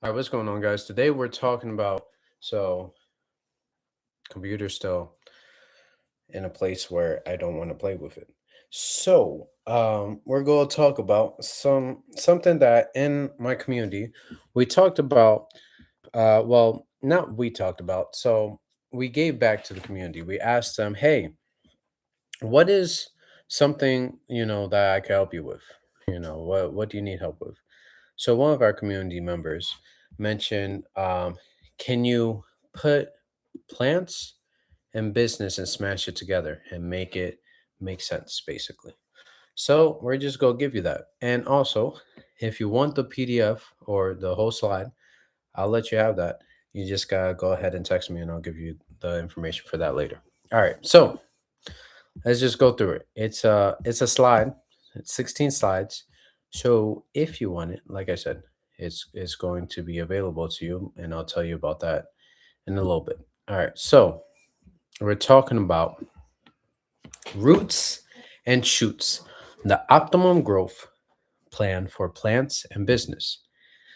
All right, what's going on, guys? Today we're talking about so computers still in a place where I don't want to play with it. We're going to talk about something that in my community we talked about. Well, not we talked about. So we gave back to the community. We asked them, "Hey, what is something that I can help you with? What do you need help with?" So one of our community members mentioned, "Can you put plants and business and smash it together and make it make sense, basically?" So we're just gonna give you that. And also, if you want the PDF or the whole slide, I'll let you have that. You just gotta go ahead and text me, and I'll give you the information for that later. All right, so let's just go through it. It's a slide. It's 16 slides. So if you want it, like I said, it's going to be available to you, and I'll tell you about that in a little bit. All right. So we're talking about roots and shoots, the optimum growth plan for plants and business.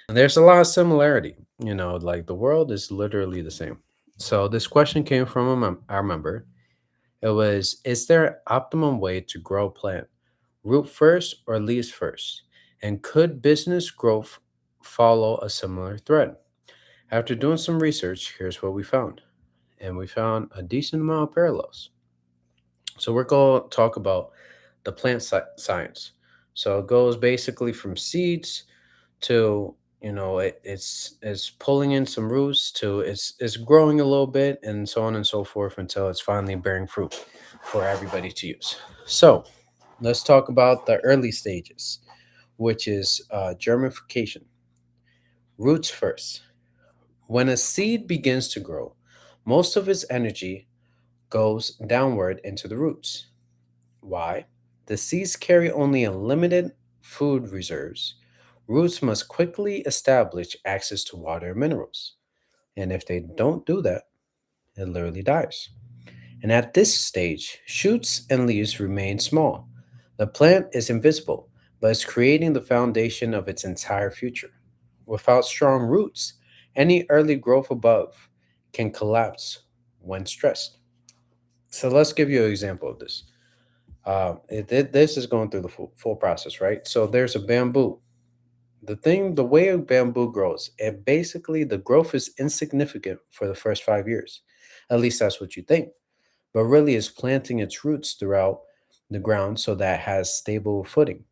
And there's a lot of similarity. Like the world is literally the same. So this question came from our member. It was, is there an optimum way to grow a plant? Root first or leaves first? And could business growth follow a similar thread? After doing some research, here's what we found. And we found a decent amount of parallels. So we're going to talk about the plant science. So it goes basically from seeds to it's pulling in some roots to it's growing a little bit and so on and so forth until it's finally bearing fruit for everybody to use. So let's talk about the early stages, which is germification. Roots first. When a seed begins to grow, most of its energy goes downward into the roots. Why? The seeds carry only a limited food reserves. Roots must quickly establish access to water and minerals. And if they don't do that, it literally dies. And at this stage, shoots and leaves remain small. The plant is invisible, but is creating the foundation of its entire future. Without strong roots, any early growth above can collapse when stressed. So let's give you an example of this. This is going through the full process, right? So there's a bamboo. The way a bamboo grows, it basically the growth is insignificant for the first 5 years. At least that's what you think. But really, it's planting its roots throughout the ground so that it has stable footing.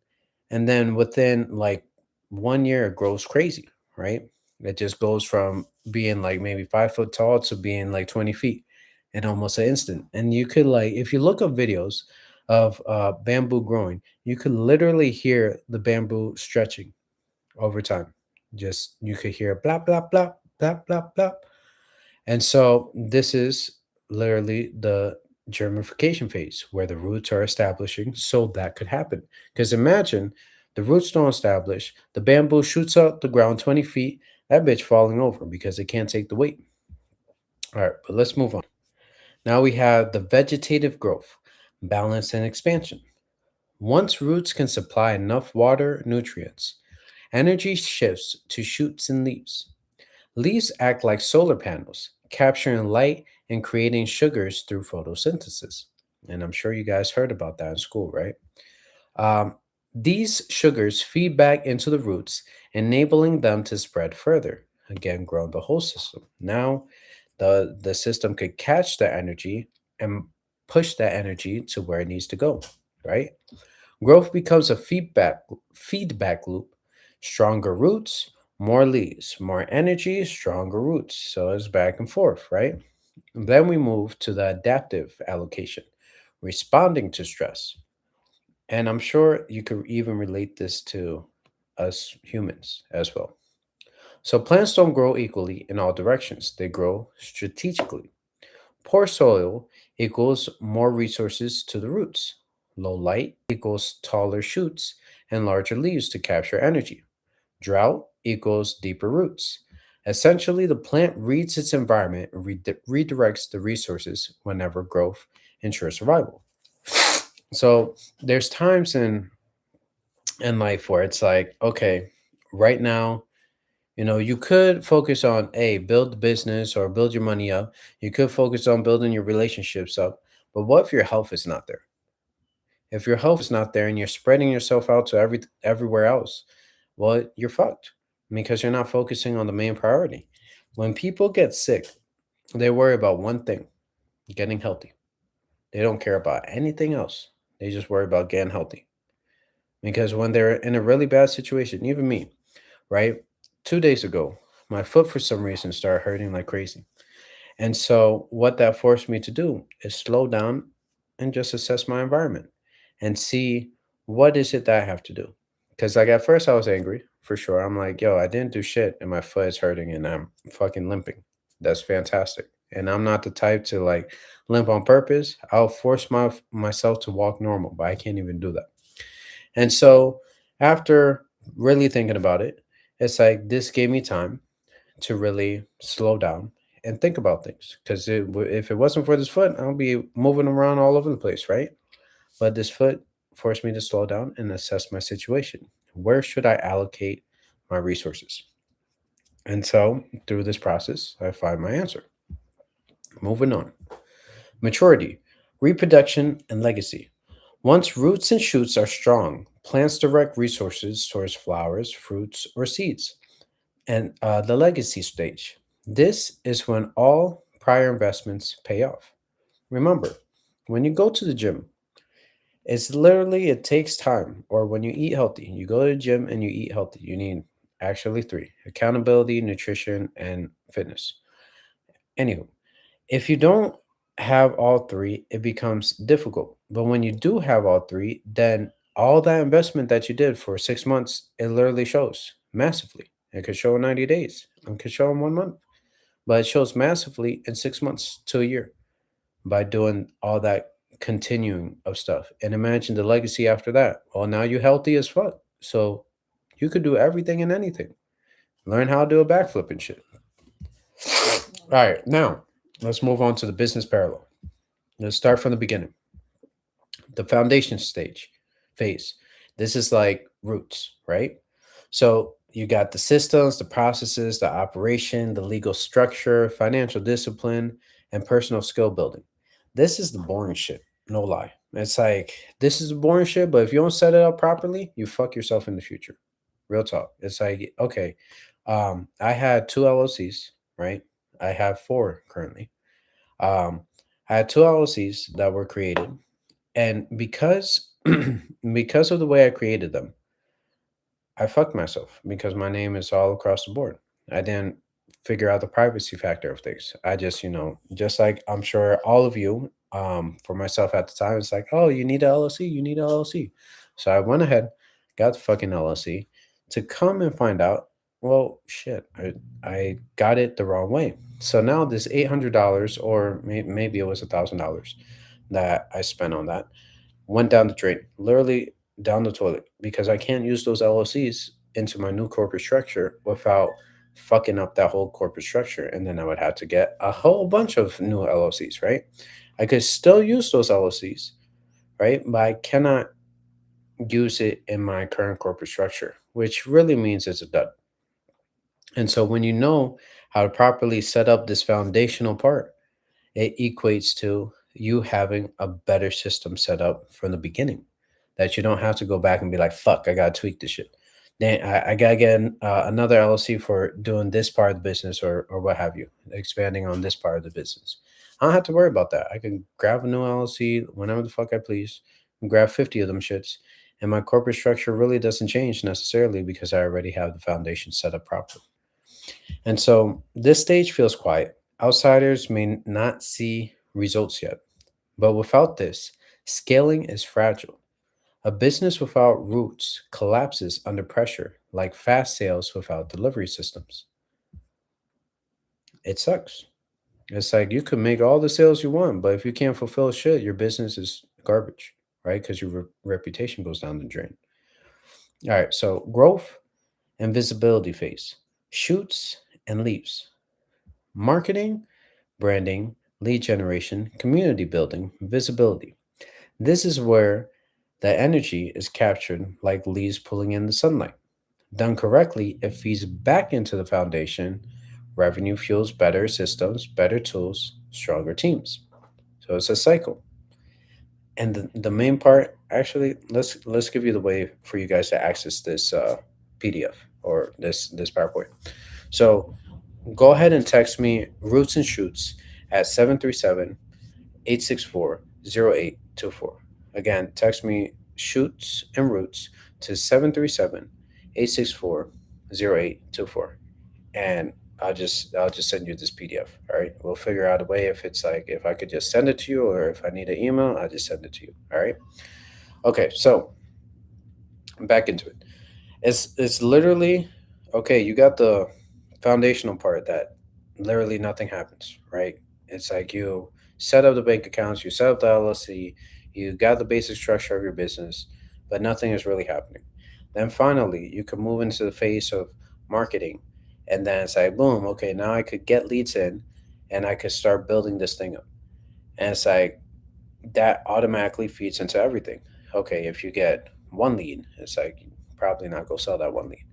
And then within like 1 year, it grows crazy, right? It just goes from being like maybe 5 foot tall to being like 20 feet in almost an instant. And you could like, if you look up videos of bamboo growing, you could literally hear the bamboo stretching over time. Just you could hear blah, blah, blah, blah, blah, blah. And so this is literally the germification phase where the roots are establishing so that could happen. Because imagine the roots don't establish, the bamboo shoots out the ground 20 feet, that bitch falling over because it can't take the weight. All right, but let's move on. Now we have the vegetative growth, balance, and expansion. Once roots can supply enough water, nutrients, energy shifts to shoots and leaves. Leaves act like solar panels, capturing light and creating sugars through photosynthesis. And I'm sure you guys heard about that in school, right? Um, these sugars feed back into the roots, enabling them to spread further, again, growing the whole system. Now, the system could catch the energy and push that energy to where it needs to go, right? Growth becomes a feedback loop. Stronger roots, more leaves, more energy, stronger roots. So it's back and forth, right? And then we move to the adaptive allocation, responding to stress. And I'm sure you could even relate this to us humans as well. So plants don't grow equally in all directions, they grow strategically. Poor soil equals more resources to the roots. Low light equals taller shoots and larger leaves to capture energy. Drought equals deeper roots. Essentially, the plant reads its environment and redirects the resources whenever growth ensures survival. So there's times in life where it's like, okay, right now, You could focus on a build the business or build your money up. You could focus on building your relationships up. But what if your health is not there? If your health is not there and you're spreading yourself out to everywhere else, well, you're fucked because you're not focusing on the main priority. When people get sick, they worry about one thing, getting healthy. They don't care about anything else. They just worry about getting healthy. Because when they're in a really bad situation, even me, right? 2 days ago, my foot for some reason started hurting like crazy. And so, what that forced me to do is slow down and just assess my environment and see what is it that I have to do. Because, like, at first, I was angry for sure. I'm like, yo, I didn't do shit and my foot is hurting and I'm fucking limping. That's fantastic. And I'm not the type to like limp on purpose. I'll force myself to walk normal, but I can't even do that. And so, after really thinking about it, it's like this gave me time to really slow down and think about things. Because if it wasn't for this foot, I'll be moving around all over the place, right? But this foot forced me to slow down and assess my situation. Where should I allocate my resources? And so through this process, I find my answer. Moving on. Maturity, reproduction, and legacy. Once roots and shoots are strong, plants direct resources towards flowers, fruits, or seeds. And the legacy stage. This is when all prior investments pay off. Remember, when you go to the gym, it takes time. Or when you eat healthy, you go to the gym and you eat healthy. You need actually three: accountability, nutrition, and fitness. Anywho, if you don't have all three, it becomes difficult. But when you do have all three, then all that investment that you did for 6 months, it literally shows massively. It could show in 90 days, it could show in 1 month, but it shows massively in 6 months to a year by doing all that continuing of stuff. And imagine the legacy after that. Well, now you're healthy as fuck. So you could do everything and anything. Learn how to do a backflip and shit. All right, now let's move on to the business parallel. Let's start from the beginning. The foundation stage phase. This is like roots, right? So you got the systems, the processes, the operation, the legal structure, financial discipline, and personal skill building. This is the boring shit. No lie. It's like this is the boring shit, but if you don't set it up properly, you fuck yourself in the future. Real talk. It's like, okay, I had two LLCs, right? I have four currently. Um, I had two LLCs that were created, and because because of the way I created them, I fucked myself because my name is all across the board. I didn't figure out the privacy factor of things. I just, just like I'm sure all of you, for myself at the time, it's like, oh, you need a LLC, you need a LLC. So I went ahead, got the fucking LLC to come and find out, well, shit, I got it the wrong way. So now this $800 or maybe it was $1,000 that I spent on that went down the drain, literally down the toilet, because I can't use those LLCs into my new corporate structure without fucking up that whole corporate structure. And then I would have to get a whole bunch of new LLCs, right? I could still use those LLCs, right? But I cannot use it in my current corporate structure, which really means it's a dud. And so when you know how to properly set up this foundational part, it equates to you having a better system set up from the beginning that you don't have to go back and be like, fuck, I gotta tweak this shit. Then I gotta get another LLC for doing this part of the business or what have you, expanding on this part of the business. I don't have to worry about that. I can grab a new LLC whenever the fuck I please and grab 50 of them shits. And my corporate structure really doesn't change necessarily because I already have the foundation set up properly. And so this stage feels quiet. Outsiders may not see results yet, but without this, scaling is fragile. A business without roots collapses under pressure, like fast sales without delivery systems. It sucks. It's like you could make all the sales you want, but if you can't fulfill shit, your business is garbage, right? Because your reputation goes down the drain. All right, so growth and visibility phase, shoots and leaves, marketing, branding, lead generation, community building, visibility. This is where the energy is captured like leaves pulling in the sunlight. Done correctly, it feeds back into the foundation. Revenue fuels better systems, better tools, stronger teams. So it's a cycle. And the main part, actually, let's give you the way for you guys to access this PDF or this PowerPoint. So go ahead and text me roots and shoots at 737-864-0824. Again, text me shoots and roots to 737-864-0824, and I'll just send you this PDF. All right, we'll figure out a way if it's like if I could just send it to you, or if I need an email, I'll just send it to you. All right. Okay, so back into it. It's literally okay. You got the foundational part that literally nothing happens, right? It's like you set up the bank accounts, you set up the LLC, you got the basic structure of your business, but nothing is really happening. Then finally, you can move into the phase of marketing, and then it's like boom, okay, now I could get leads in, and I could start building this thing up. And it's like that automatically feeds into everything. Okay, if you get one lead, it's like you probably not go sell that one lead.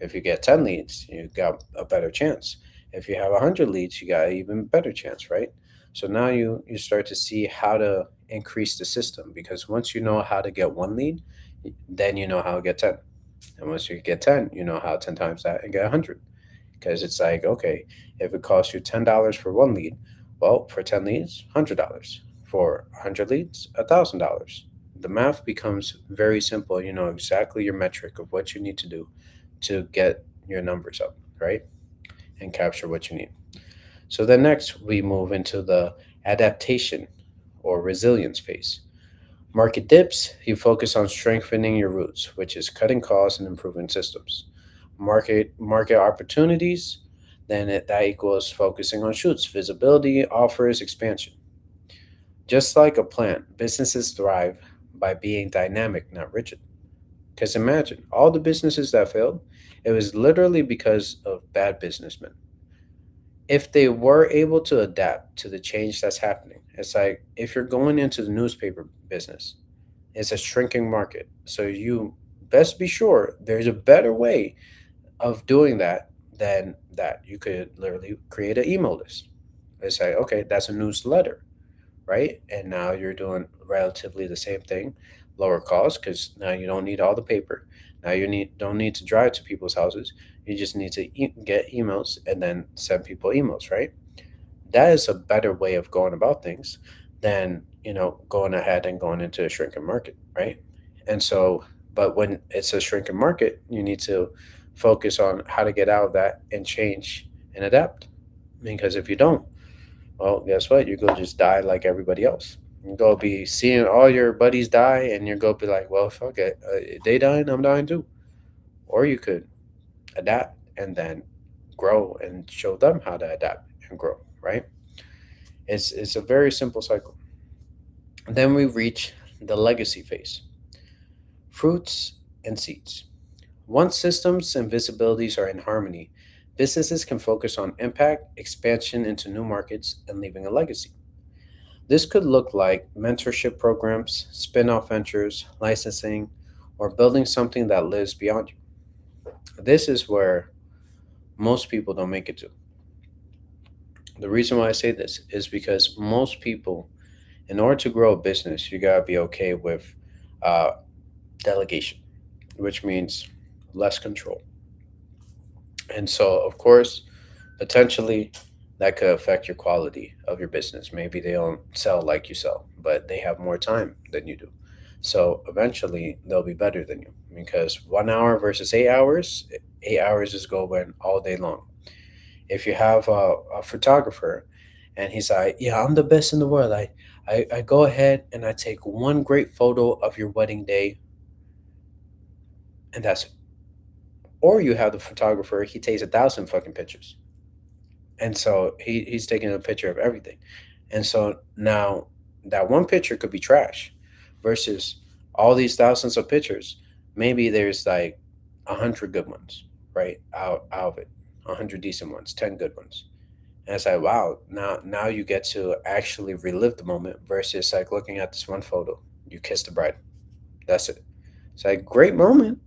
If you get 10 leads, you got a better chance. If you have 100 leads, you got an even better chance, right? So now you start to see how to increase the system, because once you know how to get one lead, then you know how to get 10. And once you get 10, you know how 10 times that and get 100. Because it's like, okay, if it costs you $10 for one lead, well, for 10 leads, $100. For 100 leads, $1,000. The math becomes very simple. You know exactly your metric of what you need to do to get your numbers up, right? And capture what you need. So then next, we move into the adaptation or resilience phase. Market dips, you focus on strengthening your roots, which is cutting costs and improving systems. Market opportunities, then that equals focusing on shoots, visibility, offers, expansion. Just like a plant, businesses thrive by being dynamic, not rigid. Because imagine all the businesses that failed, it was literally because of bad businessmen. If they were able to adapt to the change that's happening, it's like if you're going into the newspaper business, it's a shrinking market. So you best be sure there's a better way of doing that than that. You could literally create an email list. It's like, okay, that's a newsletter, right? And now you're doing relatively the same thing, lower cost, because now you don't need all the paper. Now you don't need to drive to people's houses. You just need to get emails and then send people emails, right? That is a better way of going about things than going ahead and going into a shrinking market, right? And so, but when it's a shrinking market, you need to focus on how to get out of that and change and adapt. Because if you don't, well, guess what? You're gonna just die like everybody else. You're gonna be seeing all your buddies die, and you're gonna be like, "Well, fuck it, they dying, I'm dying too." Or you could adapt and then grow and show them how to adapt and grow. Right? It's a very simple cycle. Then we reach the legacy phase: fruits and seeds. Once systems and visibilities are in harmony, businesses can focus on impact, expansion into new markets, and leaving a legacy. This could look like mentorship programs, spin off ventures, licensing, or building something that lives beyond you. This is where most people don't make it to. The reason why I say this is because most people, in order to grow a business, you gotta be okay with uh, delegation, which means less control. And so, of course, potentially that could affect your quality of your business. Maybe they don't sell like you sell, but they have more time than you do. So eventually they'll be better than you, because 1 hour versus 8 hours, 8 hours is going all day long. If you have a photographer and he's like, yeah, I'm the best in the world. I go ahead and I take one great photo of your wedding day, and that's it. Or you have the photographer, he takes 1,000 fucking pictures. And so he's taking a picture of everything. And so now that one picture could be trash versus all these thousands of pictures. Maybe there's like 100 good ones, right? Out of it, 100 decent ones, 10 good ones. And it's like, wow, now you get to actually relive the moment versus like looking at this one photo. You kiss the bride. That's it. It's like great moment,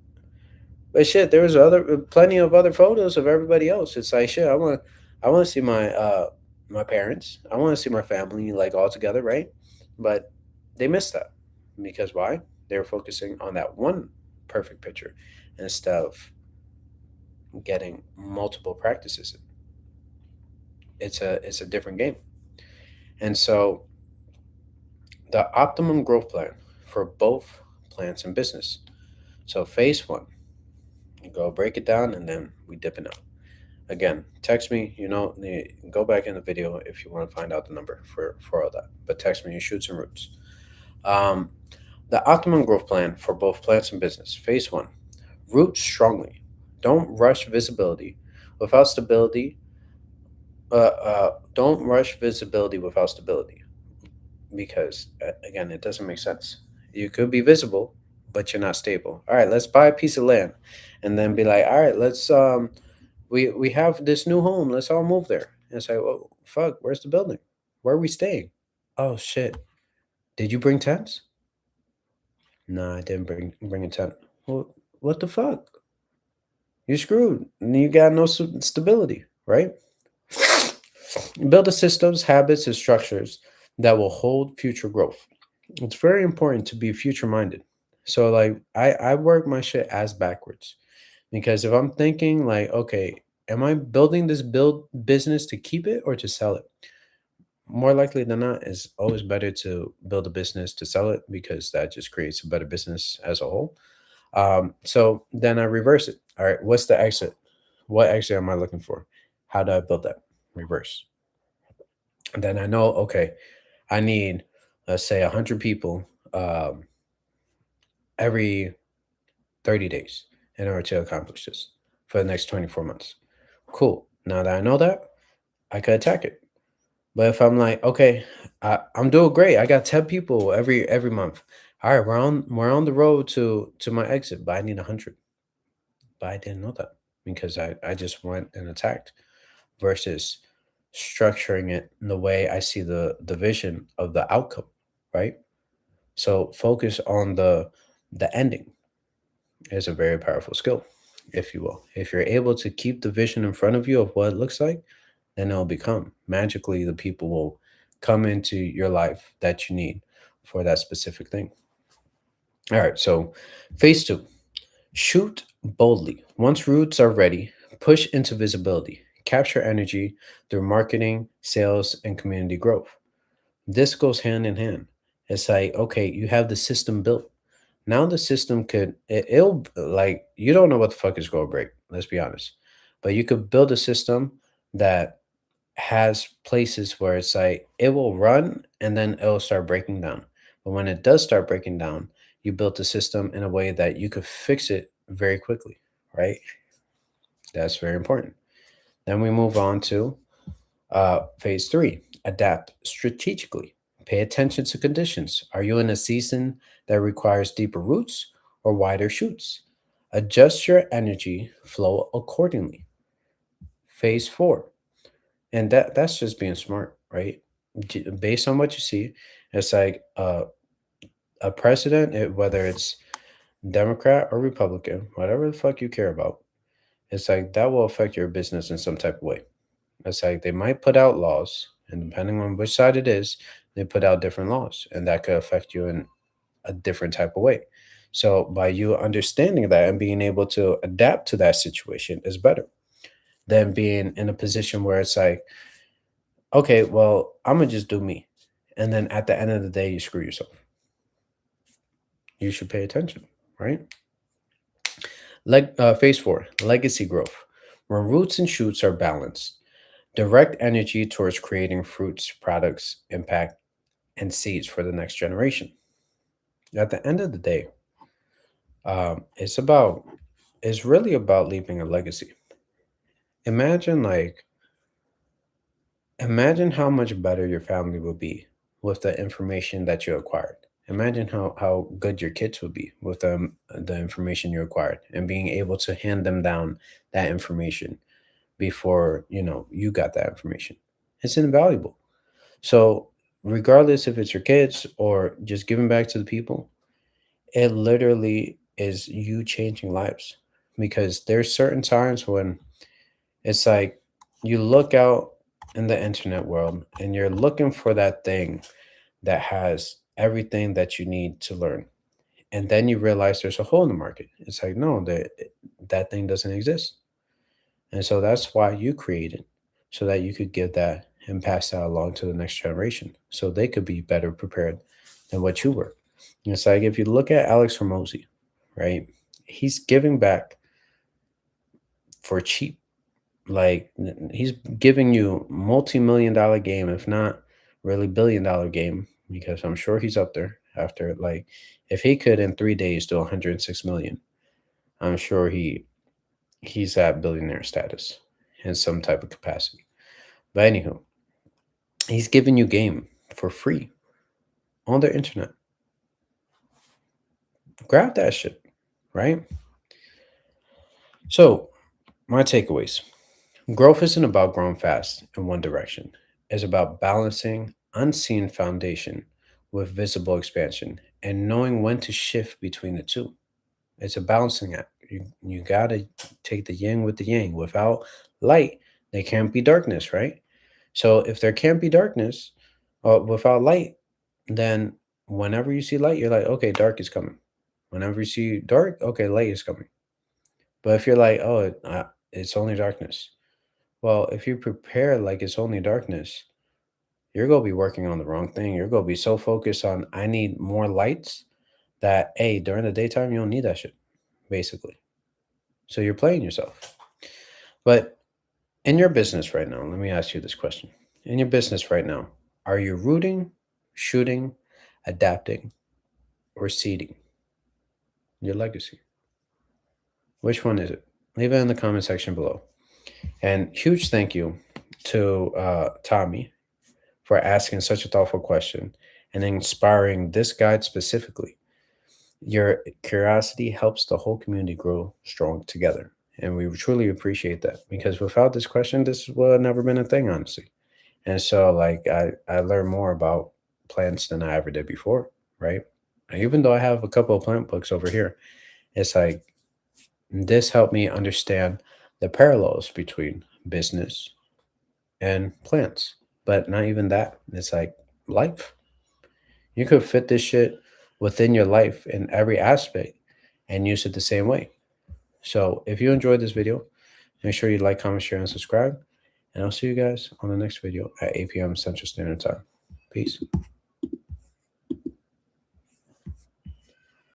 But shit, there was other plenty of other photos of everybody else. It's like shit. I want to see my parents. I want to see my family like all together, right? But they missed that because why? They were focusing on that one perfect picture instead of getting multiple practices. It's a different game. And so the optimum growth plan for both plants and business. So phase one, you go break it down and then we dip it out. Again, text me, go back in the video if you want to find out the number for all that. But text me your shoots and roots. Um, the optimum growth plan for both plants and business. Phase one, root strongly. Don't rush visibility without stability. Don't rush visibility without stability because again, it doesn't make sense. You could be visible, but you're not stable. All right, let's buy a piece of land, and then be like, all right, let's we have this new home. Let's all move there. And say, well, fuck, where's the building? Where are we staying? Oh shit, did you bring tents? No, I didn't bring a tent. Well, what the fuck? You're screwed. You got no stability, right? Build the systems, habits, and structures that will hold future growth. It's very important to be future minded. So like I work my shit as backwards because if I'm thinking like, okay, am I building this build business to keep it or to sell it? More likely than not, it's always better to build a business to sell it because that just creates a better business as a whole. So then I reverse it. All right, what's the exit? What exit am I looking for? How do I build that? Reverse. And then I know, okay, I need, let's say, 100 people every 30 days in order to accomplish this for the next 24 months. Cool. Now that I know that, I could attack it. But if I'm like, okay, I'm doing great. I got 10 people every month. All right, we're on the road to my exit, but I need 100. But I didn't know that because I just went and attacked versus structuring it in the way I see the vision of the outcome, right? So focus on the ending is a very powerful skill, if you will. If you're able to keep the vision in front of you of what it looks like, then it'll become magically the people will come into your life that you need for that specific thing. All right, so phase two, shoot boldly. Once roots are ready, push into visibility, capture energy through marketing, sales, and community growth. This goes hand in hand. It's like, okay, you have the system built. Now the system it'll like you don't know what the fuck is going to break. Let's be honest, but you could build a system that has places where it's like it will run and then it'll start breaking down. But when it does start breaking down, you built the system in a way that you could fix it very quickly, right? That's very important. Then we move on to phase three, adapt strategically. Pay attention to conditions. Are you in a season that requires deeper roots or wider shoots? Adjust your energy flow accordingly. Phase four, and that's just being smart, right? Based on what you see, it's like a president, whether it's Democrat or Republican, whatever the fuck you care about, it's like that will affect your business in some type of way. It's like they might put out laws, and depending on which side it is, they put out different laws, and that could affect you in a different type of way. So, by you understanding that and being able to adapt to that situation is better than being in a position where it's like, okay, well, I'm gonna just do me. And then at the end of the day, you screw yourself. You should pay attention, right? Phase four, legacy growth. When roots and shoots are balanced, direct energy towards creating fruits, products, impact, and seeds for the next generation. At the end of the day, it's really about leaving a legacy. Imagine like, imagine how much better your family would be with the information that you acquired. Imagine how good your kids would be with the information you acquired and being able to hand them down that information before you got that information. It's invaluable. So regardless if it's your kids or just giving back to the people, it literally is you changing lives because there's certain times when it's like you look out in the internet world and you're looking for that thing that has everything that you need to learn. And then you realize there's a hole in the market. It's like, no, that thing doesn't exist. And so that's why you created, so that you could give that and pass that along to the next generation so they could be better prepared than what you were. And it's like if you look at Alex Hormozy, right? He's giving back for cheap. Like he's giving you multi-million dollar game, if not really billion-dollar game, because I'm sure he's up there after like if he could in 3 days do 106 million, I'm sure he's at billionaire status in some type of capacity. But anywho, he's giving you game for free on the internet. Grab that shit, right? So my takeaways. Growth isn't about growing fast in one direction. It's about balancing unseen foundation with visible expansion and knowing when to shift between the two. It's a balancing act. You gotta take the yin with the yang. Without light, there can't be darkness, right? So if there can't be darkness, without light, then whenever you see light, you're like, okay, dark is coming. Whenever you see dark, okay, light is coming. But if you're like, oh, it's only darkness. Well, if you prepare like it's only darkness, you're gonna be working on the wrong thing. You're gonna be so focused on I need more lights that a during the daytime you don't need that shit, basically. So you're playing yourself. But in your business right now, let me ask you this question. In your business right now, are you rooting, shooting, adapting, or seeding your legacy? Which one is it? Leave it in the comment section below. And huge thank you to Tommy for asking such a thoughtful question and inspiring this guide specifically. Your curiosity helps the whole community grow strong together. And we truly appreciate that because without this question, this would have never been a thing, honestly. And so, like, I learned more about plants than I ever did before, right? And even though I have a couple of plant books over here, it's like this helped me understand the parallels between business and plants. But not even that. It's like life. You could fit this shit within your life in every aspect and use it the same way. So if you enjoyed this video, make sure you like, comment, share, and subscribe. And I'll see you guys on the next video at 8 p.m. Central Standard Time. Peace.